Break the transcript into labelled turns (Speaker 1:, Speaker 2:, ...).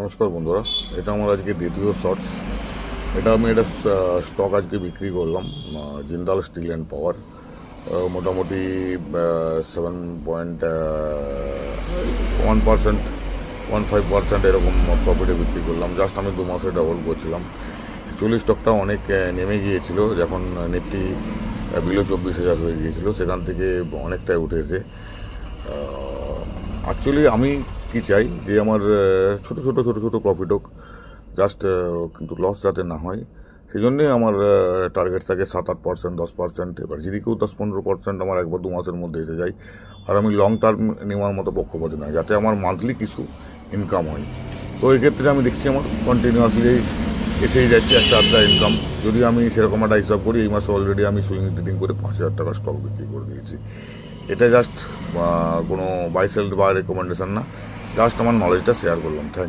Speaker 1: নমস্কার বন্ধুরা, এটা আমার আজকে দ্বিতীয় শর্টস। আমি এটা স্টক আজকে বিক্রি করলাম। জিন্দাল স্টিল অ্যান্ড পাওয়ার মোটামুটি 7.1%, 15% এরকম প্রফিটে বিক্রি করলাম। জাস্ট আমি 2 মাসে ডাবল করছিলাম। অ্যাকচুয়ালি স্টকটা অনেক নেমে গিয়েছিল, যখন নিফটি বিলো 24,000 হয়ে গিয়েছিল, সেখান থেকে অনেকটাই উঠেছে। অ্যাকচুয়ালি আমি কি চাই যে আমার ছোট ছোট ছোট ছোট প্রফিট হোক, জাস্ট কিন্তু লস যাতে না হয়, সেই জন্যে আমার টার্গেট থাকে 7-8%, 10%। এবার যদি কেউ 10-15% আমার 1 বা 2 মাসের মধ্যে এসে যায়, আর আমি লং টার্ম নেওয়ার মতো পক্ষপাতি নয়, যাতে আমার মান্থলি কিছু ইনকাম হয়। তো এই ক্ষেত্রে আমি দেখছি আমার কন্টিনিউয়াসলি এসেই যাচ্ছে একটা আধটা ইনকাম। যদি আমি সেরকম একটা হিসাব করি, এই মাসে অলরেডি আমি সুইং ট্রেডিং করে 5,000 টাকা স্টক বিক্রি করে দিয়েছি। এটা জাস্ট কোনো বাই সেল বা রেকমেন্ডেশন না, জাস্ট আমার নলেজটা শেয়ার করলাম। থ্যাংক